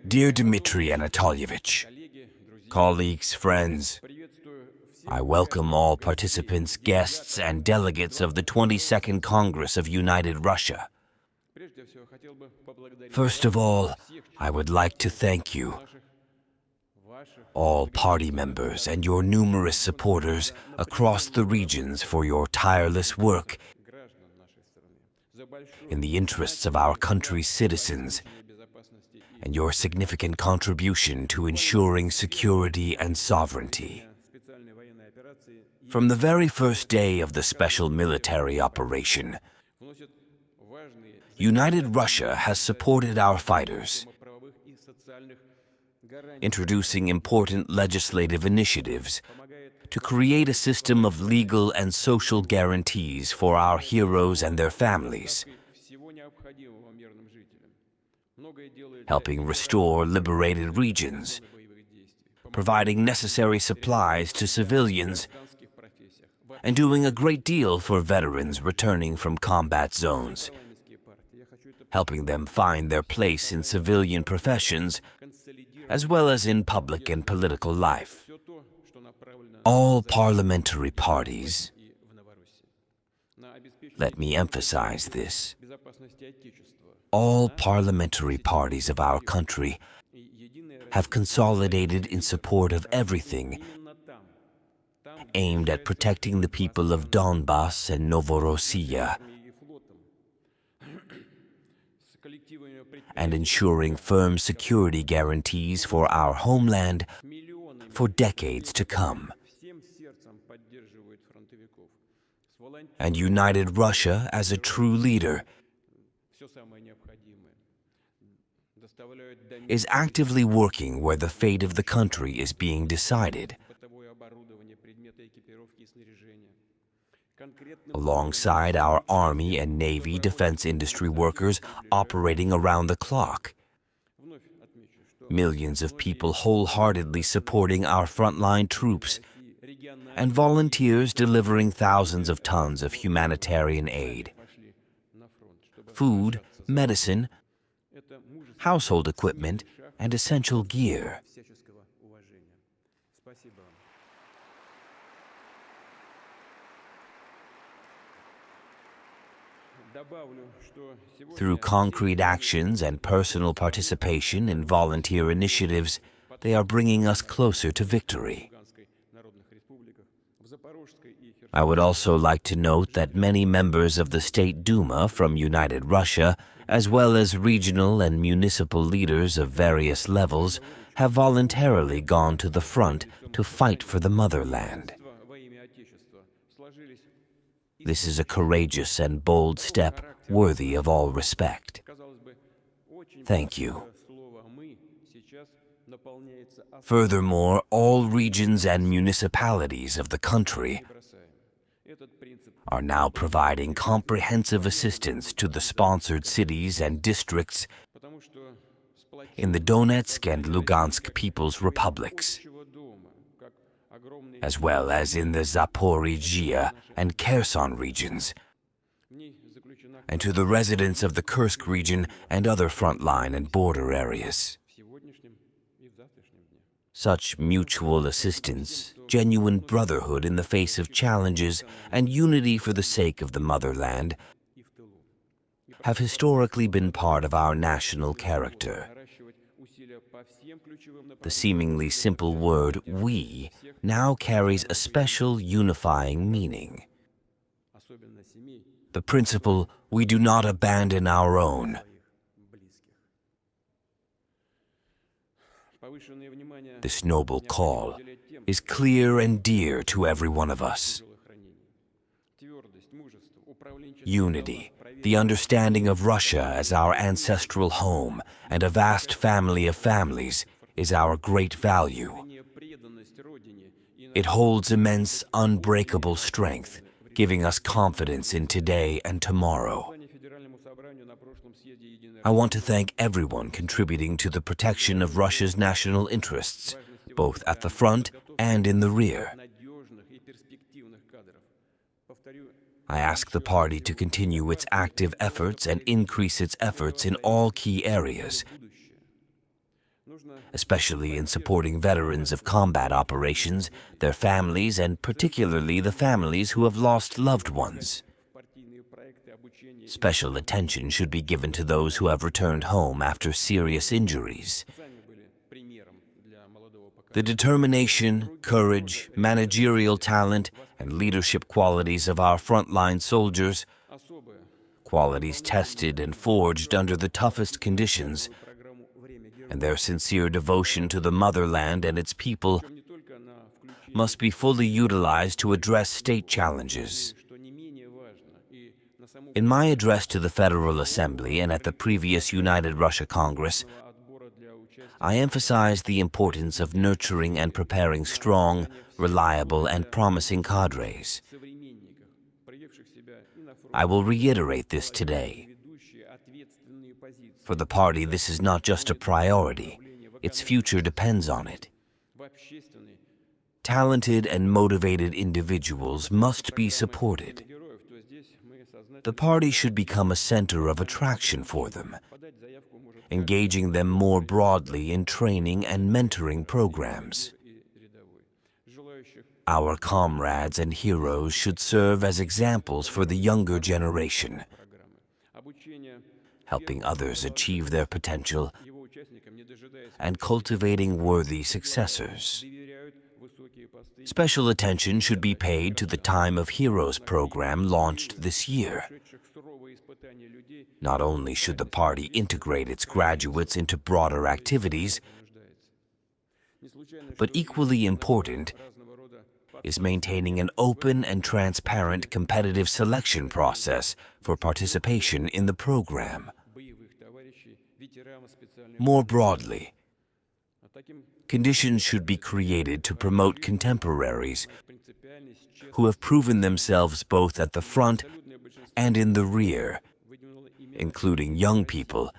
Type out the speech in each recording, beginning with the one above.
Dear Dmitry Anatolyevich, colleagues, friends, I welcome all participants, guests, and delegates of the 22nd Congress of United Russia. First of all, I would like to thank you, all party members and your numerous supporters across the regions, for your tireless work in the interests of our country's citizens and your significant contribution to ensuring security and sovereignty. From the very first day of the special military operation, United Russia has supported our fighters, introducing important legislative initiatives to create a system of legal and social guarantees for our heroes and their families, helping restore liberated regions, providing necessary supplies to civilians, and doing a great deal for veterans returning from combat zones, helping them find their place in civilian professions as well as in public and political life. All parliamentary parties, let me emphasize this, all parliamentary parties of our country have consolidated in support of everything aimed at protecting the people of Donbass and Novorossiya and ensuring firm security guarantees for our homeland for decades to come. And United Russia, as a true leader, is actively working where the fate of the country is being decided, alongside our Army and Navy defense industry workers operating around the clock. Millions of people wholeheartedly supporting our frontline troops, and volunteers delivering thousands of tons of humanitarian aid, food, medicine, household equipment, and essential gear. Through concrete actions and personal participation in volunteer initiatives, they are bringing us closer to victory. I would also like to note that many members of the State Duma from United Russia, as well as regional and municipal leaders of various levels, have voluntarily gone to the front to fight for the motherland. This is a courageous and bold step worthy of all respect. Thank you. Furthermore, all regions and municipalities of the country are now providing comprehensive assistance to the sponsored cities and districts in the Donetsk and Lugansk People's Republics, as well as in the Zaporizhia and Kherson regions, and to the residents of the Kursk region and other frontline and border areas. Such mutual assistance, genuine brotherhood in the face of challenges, and unity for the sake of the motherland have historically been part of our national character. The seemingly simple word "we" now carries a special unifying meaning. The principle, "we do not abandon our own," this noble call is clear and dear to every one of us. Unity, the understanding of Russia as our ancestral home and a vast family of families, is our great value. It holds immense, unbreakable strength, giving us confidence in today and tomorrow. I want to thank everyone contributing to the protection of Russia's national interests, both at the front and in the rear. I ask the party to continue its active efforts and increase its efforts in all key areas, especially in supporting veterans of combat operations, their families, and particularly the families who have lost loved ones. Special attention should be given to those who have returned home after serious injuries. The determination, courage, managerial talent, and leadership qualities of our frontline soldiers, qualities tested and forged under the toughest conditions, and their sincere devotion to the motherland and its people must be fully utilized to address state challenges. In my address to the Federal Assembly and at the previous United Russia Congress, I emphasized the importance of nurturing and preparing strong, reliable, and promising cadres. I will reiterate this today. For the party, this is not just a priority. Its future depends on it. Talented and motivated individuals must be supported. The party should become a center of attraction for them, engaging them more broadly in training and mentoring programs. Our comrades and heroes should serve as examples for the younger generation, helping others achieve their potential and cultivating worthy successors. Special attention should be paid to the Time of Heroes program launched this year. Not only should the party integrate its graduates into broader activities, but equally important is maintaining an open and transparent competitive selection process for participation in the program. More broadly, conditions should be created to promote contemporaries who have proven themselves both at the front and in the rear, including young people,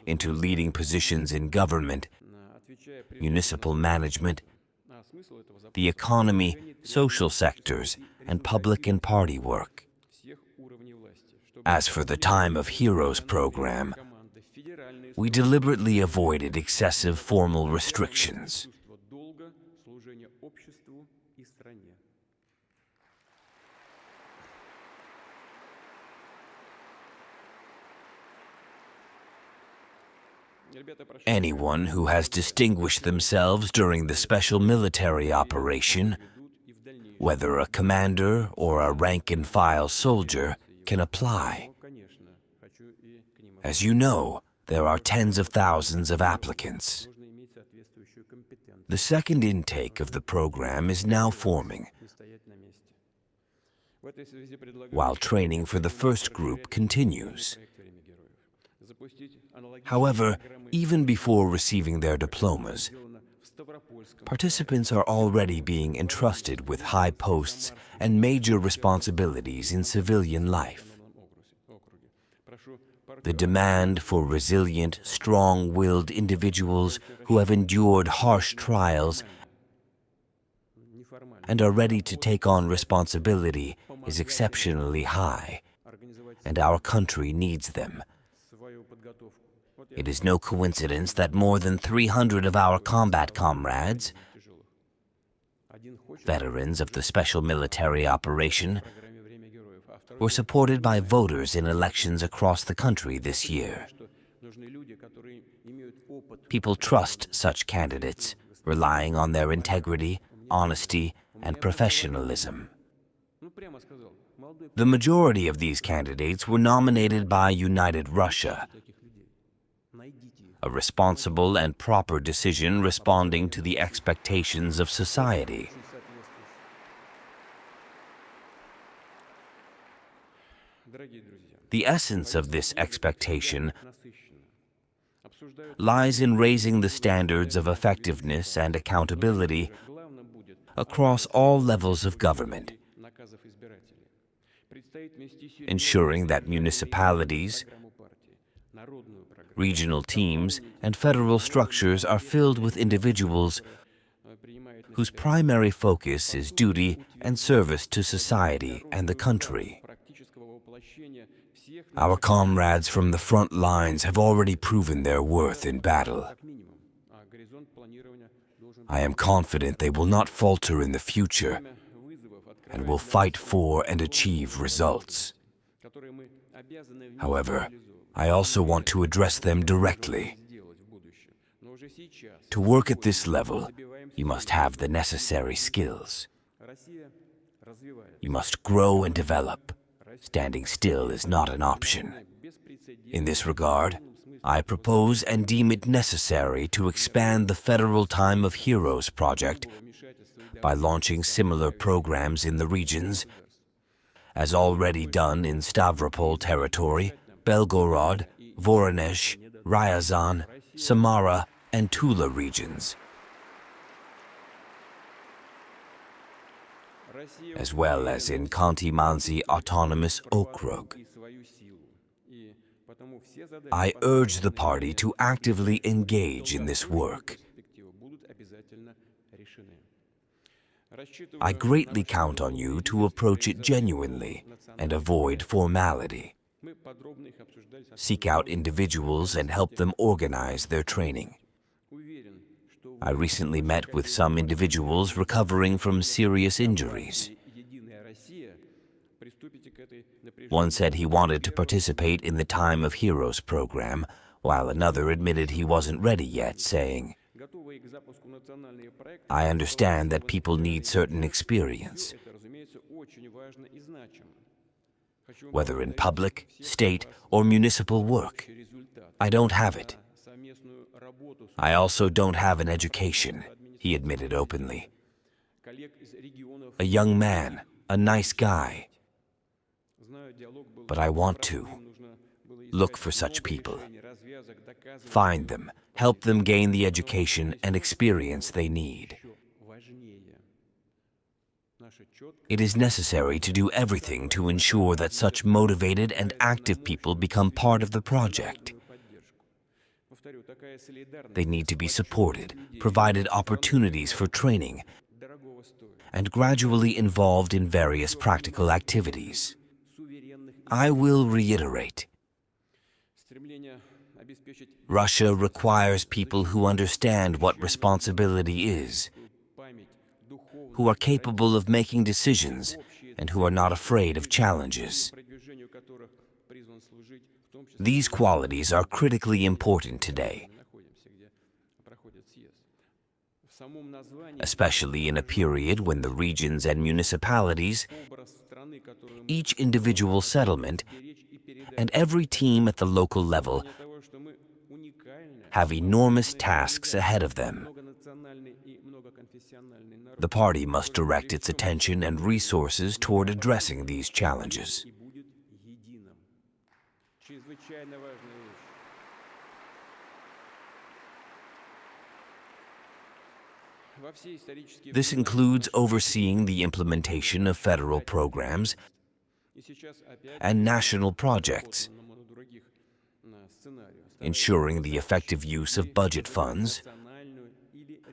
into leading positions in government, municipal management, the economy, social sectors, and public and party work. As for the Time of Heroes program, we deliberately avoided excessive formal restrictions. Anyone who has distinguished themselves during the special military operation, whether a commander or a rank-and-file soldier, can apply. As you know, there are tens of thousands of applicants. The second intake of the program is now forming, while training for the first group continues. However, even before receiving their diplomas, participants are already being entrusted with high posts and major responsibilities in civilian life. The demand for resilient, strong-willed individuals who have endured harsh trials and are ready to take on responsibility is exceptionally high, and our country needs them. It is no coincidence that more than 300 of our combat comrades, veterans of the special military operation, were supported by voters in elections across the country this year. People trust such candidates, relying on their integrity, honesty, and professionalism. The majority of these candidates were nominated by United Russia, a responsible and proper decision responding to the expectations of society. The essence of this expectation lies in raising the standards of effectiveness and accountability across all levels of government, ensuring that municipalities, regional teams, and federal structures are filled with individuals whose primary focus is duty and service to society and the country. Our comrades from the front lines have already proven their worth in battle. I am confident they will not falter in the future and will fight for and achieve results. However, I also want to address them directly. To work at this level, you must have the necessary skills. You must grow and develop. Standing still is not an option. In this regard, I propose and deem it necessary to expand the Federal Time of Heroes project by launching similar programs in the regions, as already done in Stavropol territory, Belgorod, Voronezh, Ryazan, Samara, and Tula regions, as well as in Khanty-Mansi Autonomous Okrug. I urge the party to actively engage in this work. I greatly count on you to approach it genuinely and avoid formality. Seek out individuals and help them organize their training. I recently met with some individuals recovering from serious injuries. One said he wanted to participate in the Time of Heroes program, while another admitted he wasn't ready yet, saying, "I understand that people need certain experience, whether in public, state, or municipal work. I don't have it. I also don't have an education," he admitted openly. A young man, a nice guy. But I want to look for such people, find them, help them gain the education and experience they need. It is necessary to do everything to ensure that such motivated and active people become part of the project. They need to be supported, provided opportunities for training, and gradually involved in various practical activities. I will reiterate, Russia requires people who understand what responsibility is, who are capable of making decisions, and who are not afraid of challenges. These qualities are critically important today, especially in a period when the regions and municipalities, each individual settlement, and every team at the local level have enormous tasks ahead of them. The party must direct its attention and resources toward addressing these challenges. This includes overseeing the implementation of federal programs and national projects, ensuring the effective use of budget funds,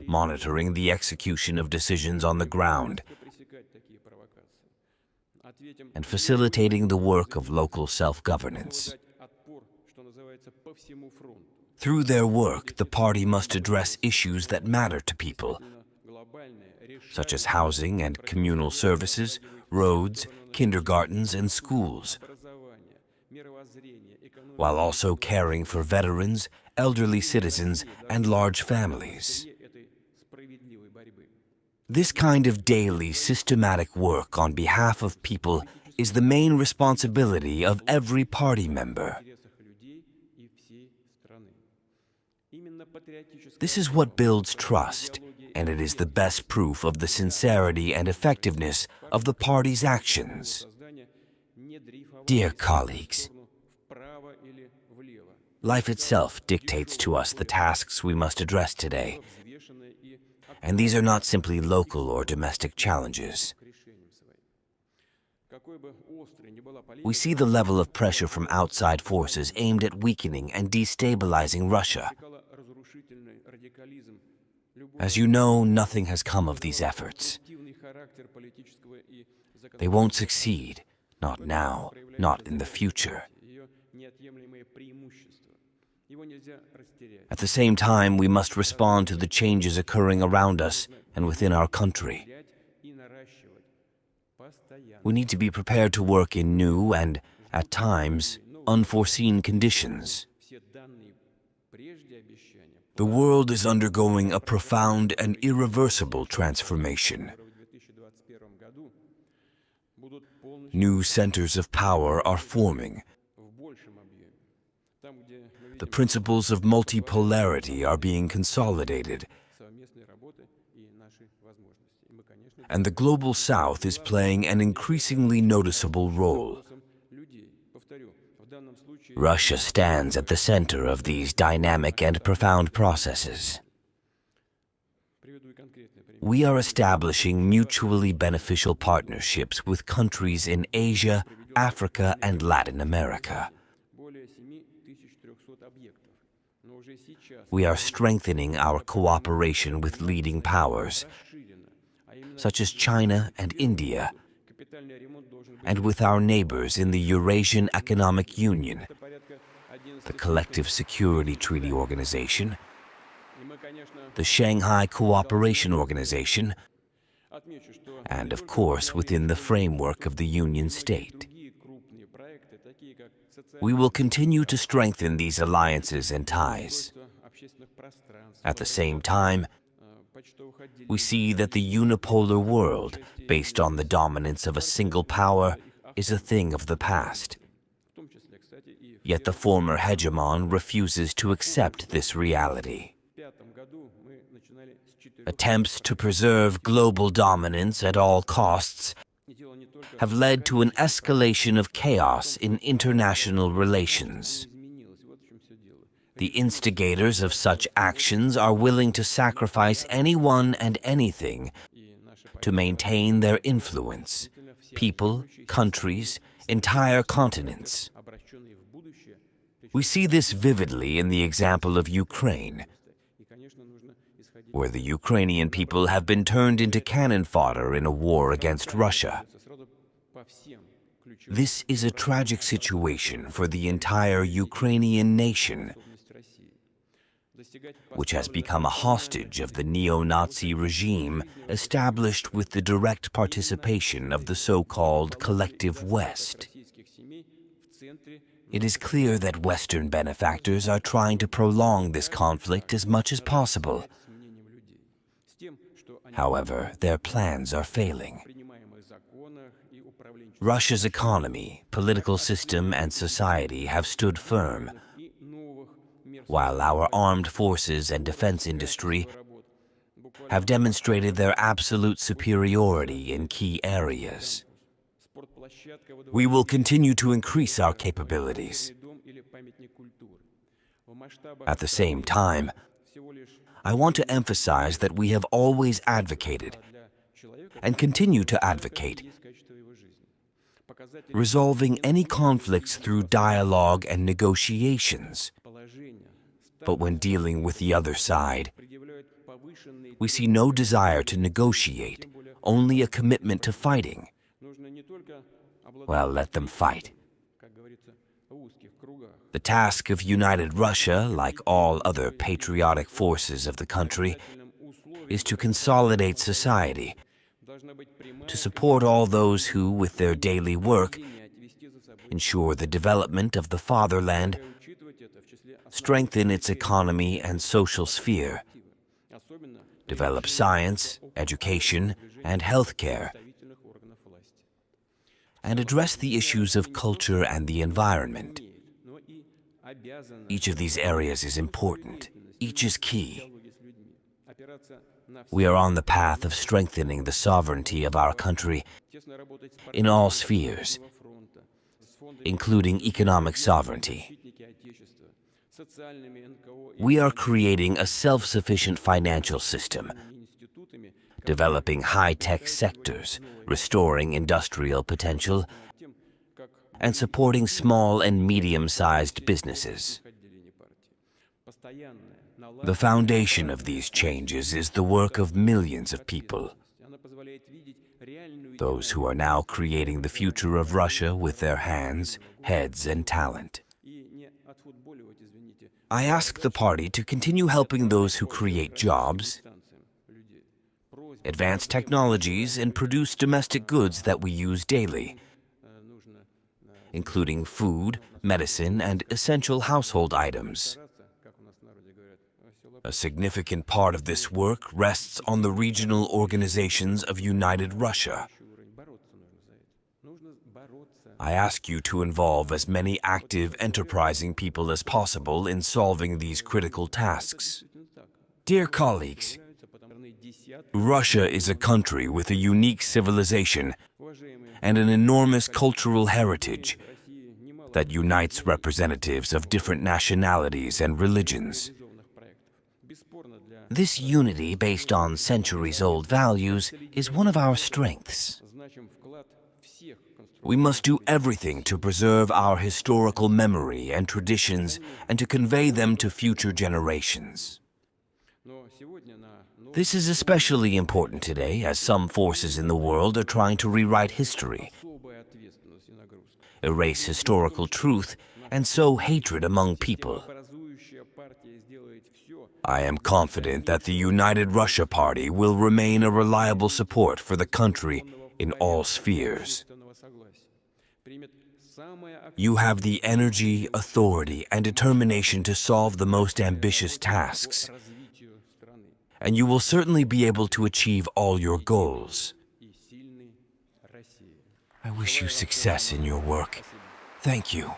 monitoring the execution of decisions on the ground, and facilitating the work of local self-governance. Through their work, the party must address issues that matter to people, such as housing and communal services, roads, kindergartens, and schools, while also caring for veterans, elderly citizens, and large families. This kind of daily, systematic work on behalf of people is the main responsibility of every party member. This is what builds trust, and it is the best proof of the sincerity and effectiveness of the party's actions. Dear colleagues, life itself dictates to us the tasks we must address today, and these are not simply local or domestic challenges. We see the level of pressure from outside forces aimed at weakening and destabilizing Russia. As you know, nothing has come of these efforts. They won't succeed, not now, not in the future. At the same time, we must respond to the changes occurring around us and within our country. We need to be prepared to work in new and, at times, unforeseen conditions. The world is undergoing a profound and irreversible transformation. New centers of power are forming. The principles of multipolarity are being consolidated, and the global South is playing an increasingly noticeable role. Russia stands at the center of these dynamic and profound processes. We are establishing mutually beneficial partnerships with countries in Asia, Africa, and Latin America. We are strengthening our cooperation with leading powers, such as China and India, and with our neighbors in the Eurasian Economic Union, the Collective Security Treaty Organization, the Shanghai Cooperation Organization, and of course within the framework of the Union State. We will continue to strengthen these alliances and ties. At the same time, we see that the unipolar world, based on the dominance of a single power, is a thing of the past. Yet the former hegemon refuses to accept this reality. Attempts to preserve global dominance at all costs have led to an escalation of chaos in international relations. The instigators of such actions are willing to sacrifice anyone and anything to maintain their influence, people, countries, entire continents. We see this vividly in the example of Ukraine, where the Ukrainian people have been turned into cannon fodder in a war against Russia. This is a tragic situation for the entire Ukrainian nation, which has become a hostage of the neo-Nazi regime established with the direct participation of the so-called collective West. It is clear that Western benefactors are trying to prolong this conflict as much as possible. However, their plans are failing. Russia's economy, political system, and society have stood firm, while our armed forces and defense industry have demonstrated their absolute superiority in key areas. We will continue to increase our capabilities. At the same time, I want to emphasize that we have always advocated and continue to advocate resolving any conflicts through dialogue and negotiations. But when dealing with the other side, we see no desire to negotiate, only a commitment to fighting. Well, let them fight. The task of United Russia, like all other patriotic forces of the country, is to consolidate society, to support all those who, with their daily work, ensure the development of the fatherland, strengthen its economy and social sphere, develop science, education, and healthcare, and address the issues of culture and the environment. Each of these areas is important. Each is key. We are on the path of strengthening the sovereignty of our country in all spheres, including economic sovereignty. We are creating a self-sufficient financial system, developing high-tech sectors, restoring industrial potential, and supporting small and medium-sized businesses. The foundation of these changes is the work of millions of people, those who are now creating the future of Russia with their hands, heads, and talent. I ask the party to continue helping those who create jobs, advance technologies, and produce domestic goods that we use daily, including food, medicine, and essential household items. A significant part of this work rests on the regional organizations of United Russia. I ask you to involve as many active, enterprising people as possible in solving these critical tasks. Dear colleagues, Russia is a country with a unique civilization and an enormous cultural heritage that unites representatives of different nationalities and religions. This unity, based on centuries-old values, is one of our strengths. We must do everything to preserve our historical memory and traditions and to convey them to future generations. This is especially important today, as some forces in the world are trying to rewrite history, erase historical truth, and sow hatred among people. I am confident that the United Russia Party will remain a reliable support for the country in all spheres. You have the energy, authority, and determination to solve the most ambitious tasks, and you will certainly be able to achieve all your goals. I wish you success in your work. Thank you.